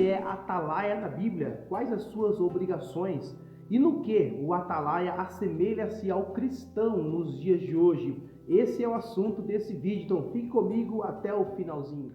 que é atalaia na Bíblia? Quais as suas obrigações? E no que o atalaia assemelha-se ao cristão nos dias de hoje? Esse é o assunto desse vídeo, então fique comigo até o finalzinho.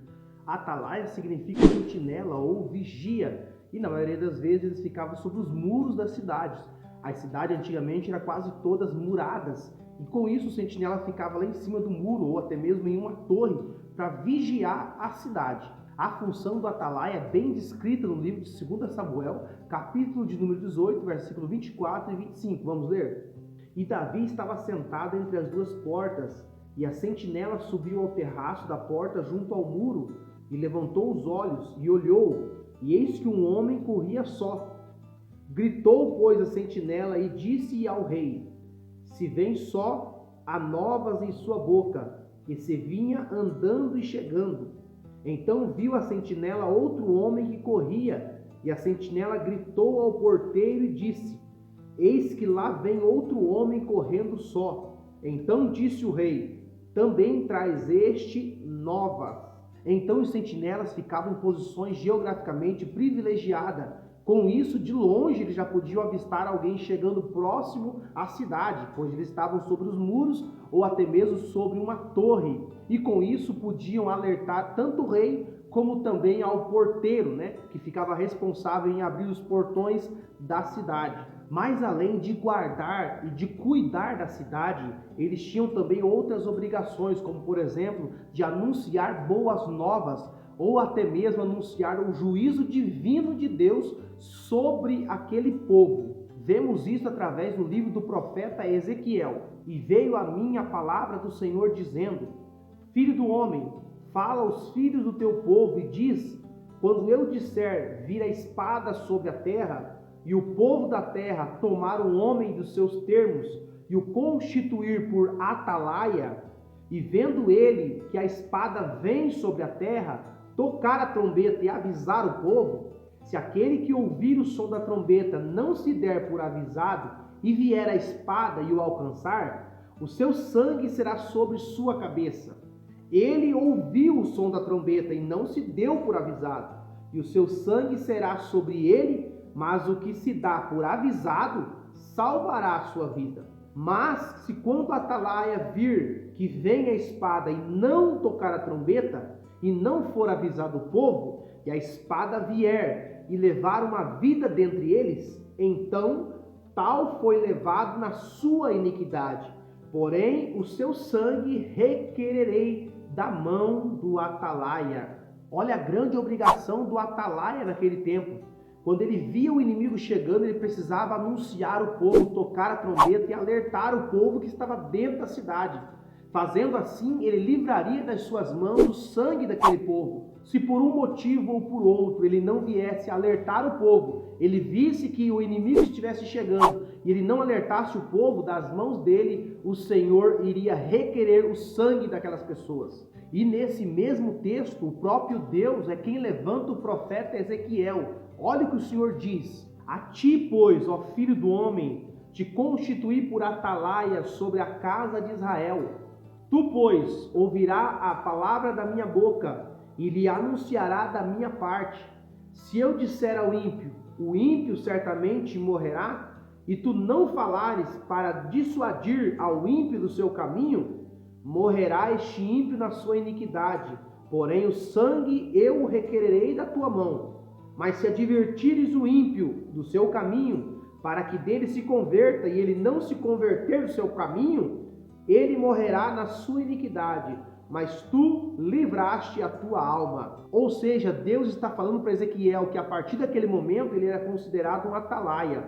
Atalaia significa sentinela ou vigia, e na maioria das vezes eles ficavam sobre os muros das cidades. As cidades antigamente eram quase todas muradas, e com isso o sentinela ficava lá em cima do muro ou até mesmo em uma torre para vigiar a cidade. A função do atalaia é bem descrita no livro de 2 Samuel, capítulo de número 18, versículo 24 e 25. Vamos ler? E Davi estava sentado entre as duas portas, e a sentinela subiu ao terraço da porta junto ao muro, e levantou os olhos e olhou, e eis que um homem corria só. Gritou, pois, a sentinela e disse ao rei: se vem só, há novas em sua boca, que se vinha andando e chegando. Então viu a sentinela outro homem que corria, e a sentinela gritou ao porteiro e disse: eis que lá vem outro homem correndo só. Então disse o rei: também traz este novas. Então os sentinelas ficavam em posições geograficamente privilegiadas. Com isso, de longe, eles já podiam avistar alguém chegando próximo à cidade, pois eles estavam sobre os muros ou até mesmo sobre uma torre. E com isso podiam alertar tanto o rei como também ao porteiro, que ficava responsável em abrir os portões da cidade. Mas além de guardar e de cuidar da cidade, eles tinham também outras obrigações, como por exemplo, de anunciar boas novas ou até mesmo anunciar o juízo divino de Deus sobre aquele povo. Vemos isso através do livro do profeta Ezequiel. E veio a mim a palavra do Senhor dizendo: filho do homem, fala aos filhos do teu povo e diz: quando eu disser vir a espada sobre a terra, e o povo da terra tomar um homem dos seus termos e o constituir por atalaia, e vendo ele que a espada vem sobre a terra, tocar a trombeta e avisar o povo, se aquele que ouvir o som da trombeta não se der por avisado e vier a espada e o alcançar, o seu sangue será sobre sua cabeça. Ele ouviu o som da trombeta e não se deu por avisado, e o seu sangue será sobre ele, mas o que se dá por avisado salvará a sua vida. Mas se quando a atalaia vir que vem a espada e não tocar a trombeta, e não for avisado o povo, e a espada vier e levar uma vida dentre eles, então tal foi levado na sua iniquidade. Porém, o seu sangue requererei da mão do atalaia. Olha a grande obrigação do atalaia naquele tempo. Quando ele via o inimigo chegando, ele precisava anunciar o povo, tocar a trombeta e alertar o povo que estava dentro da cidade. Fazendo assim, ele livraria das suas mãos o sangue daquele povo. Se por um motivo ou por outro ele não viesse alertar o povo, ele visse que o inimigo estivesse chegando e ele não alertasse o povo, das mãos dele, o Senhor iria requerer o sangue daquelas pessoas. E nesse mesmo texto, o próprio Deus é quem levanta o profeta Ezequiel. Olha o que o Senhor diz: a ti, pois, ó filho do homem, te constituí por atalaia sobre a casa de Israel. Tu, pois, ouvirá a palavra da minha boca e lhe anunciará da minha parte. Se eu disser ao ímpio, o ímpio certamente morrerá, e tu não falares para dissuadir ao ímpio do seu caminho, morrerá este ímpio na sua iniquidade, porém o sangue eu o requererei da tua mão. Mas se advertires o ímpio do seu caminho, para que dele se converta, e ele não se converter do seu caminho, ele morrerá na sua iniquidade, mas tu livraste a tua alma. Ou seja, Deus está falando para Ezequiel que a partir daquele momento ele era considerado um atalaia.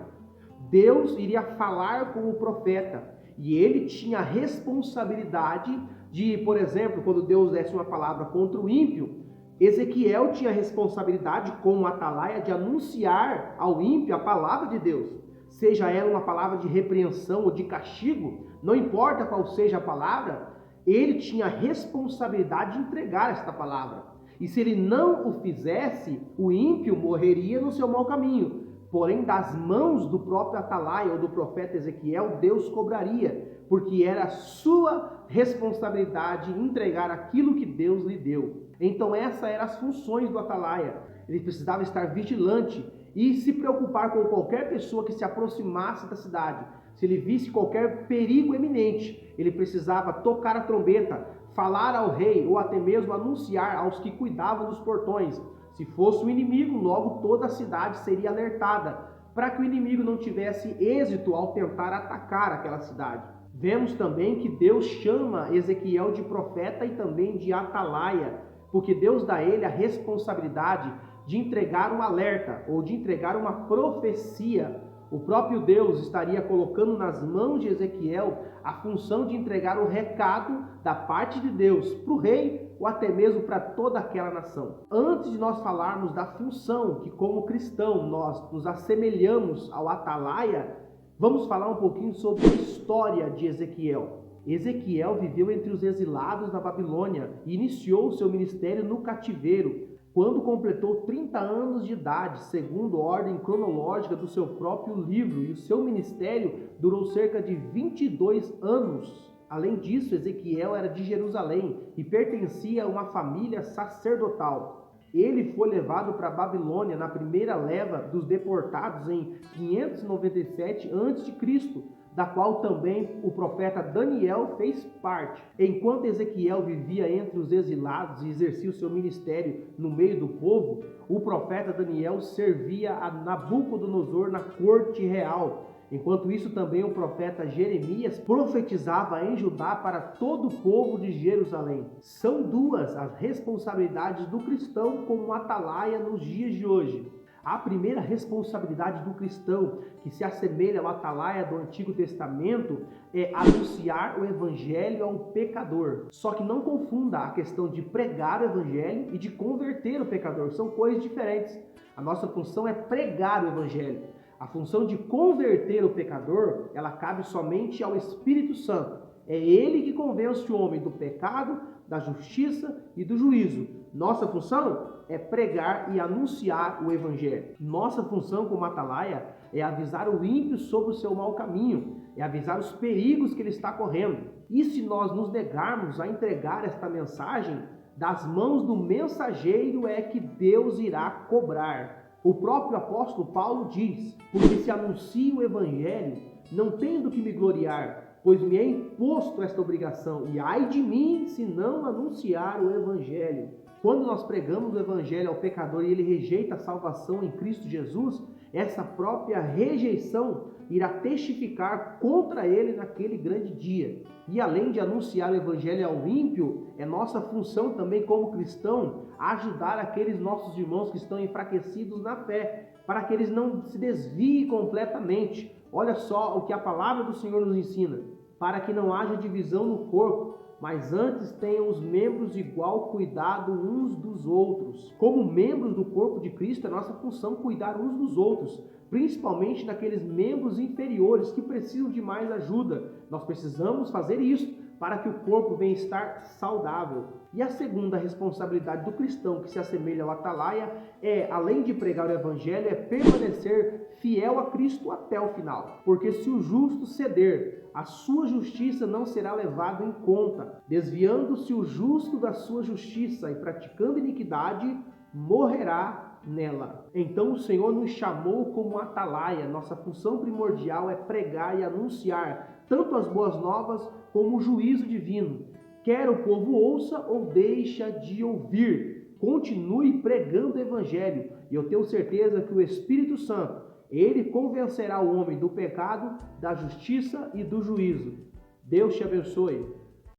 Deus iria falar com o profeta e ele tinha a responsabilidade de, por exemplo, quando Deus desse uma palavra contra o ímpio, Ezequiel tinha a responsabilidade como atalaia de anunciar ao ímpio a palavra de Deus. Seja ela uma palavra de repreensão ou de castigo, não importa qual seja a palavra, ele tinha a responsabilidade de entregar esta palavra. E se ele não o fizesse, o ímpio morreria no seu mau caminho. Porém, das mãos do próprio atalaia ou do profeta Ezequiel, Deus cobraria, porque era sua responsabilidade entregar aquilo que Deus lhe deu. Então, essas eram as funções do atalaia. ele precisava estar vigilante e se preocupar com qualquer pessoa que se aproximasse da cidade. Se ele visse qualquer perigo iminente, ele precisava tocar a trombeta, falar ao rei ou até mesmo anunciar aos que cuidavam dos portões. Se fosse o inimigo, logo toda a cidade seria alertada, para que o inimigo não tivesse êxito ao tentar atacar aquela cidade. Vemos também que Deus chama Ezequiel de profeta e também de atalaia, porque Deus dá a ele a responsabilidade de entregar um alerta ou de entregar uma profecia. O próprio Deus estaria colocando nas mãos de Ezequiel a função de entregar o recado da parte de Deus para o rei ou até mesmo para toda aquela nação. Antes de nós falarmos da função que como cristão nós nos assemelhamos ao atalaia, vamos falar um pouquinho sobre a história de Ezequiel. Ezequiel viveu entre os exilados da Babilônia e iniciou seu ministério no cativeiro, quando completou 30 anos de idade, segundo a ordem cronológica do seu próprio livro, e o seu ministério durou cerca de 22 anos. Além disso, Ezequiel era de Jerusalém e pertencia a uma família sacerdotal. Ele foi levado para a Babilônia na primeira leva dos deportados em 597 a.C., da qual também o profeta Daniel fez parte. Enquanto Ezequiel vivia entre os exilados e exercia o seu ministério no meio do povo, o profeta Daniel servia a Nabucodonosor na corte real. Enquanto isso, também o profeta Jeremias profetizava em Judá para todo o povo de Jerusalém. São duas as responsabilidades do cristão como atalaia nos dias de hoje. A primeira responsabilidade do cristão, que se assemelha ao atalaia do Antigo Testamento, é anunciar o evangelho ao pecador. Só que não confunda a questão de pregar o evangelho e de converter o pecador. São coisas diferentes. A nossa função é pregar o evangelho. A função de converter o pecador, ela cabe somente ao Espírito Santo. É ele que convence o homem do pecado, da justiça e do juízo. Nossa função é pregar e anunciar o evangelho. Nossa função como atalaia é avisar o ímpio sobre o seu mau caminho, é avisar os perigos que ele está correndo. E se nós nos negarmos a entregar esta mensagem, das mãos do mensageiro é que Deus irá cobrar. O próprio apóstolo Paulo diz: porque se anuncio o evangelho, não tenho do que me gloriar, pois me é imposto esta obrigação, e ai de mim se não anunciar o evangelho. Quando nós pregamos o evangelho ao pecador e ele rejeita a salvação em Cristo Jesus, essa própria rejeição irá testificar contra ele naquele grande dia. E além de anunciar o evangelho ao ímpio, é nossa função também como cristão ajudar aqueles nossos irmãos que estão enfraquecidos na fé, para que eles não se desviem completamente. Olha só o que a palavra do Senhor nos ensina: para que não haja divisão no corpo, mas antes tenham os membros igual cuidado uns dos outros. Como membros do corpo de Cristo, é nossa função cuidar uns dos outros, principalmente daqueles membros inferiores que precisam de mais ajuda. Nós precisamos fazer isso para que o corpo venha estar saudável. E a segunda responsabilidade do cristão que se assemelha ao atalaia é, além de pregar o evangelho, é permanecer fiel a Cristo até o final. Porque se o justo ceder, a sua justiça não será levada em conta. Desviando-se o justo da sua justiça e praticando iniquidade, morrerá nela. Então o Senhor nos chamou como atalaia. Nossa função primordial é pregar e anunciar tanto as boas novas como o juízo divino. Quer o povo ouça ou deixa de ouvir, continue pregando o evangelho, e eu tenho certeza que o Espírito Santo, ele convencerá o homem do pecado, da justiça e do juízo. Deus te abençoe.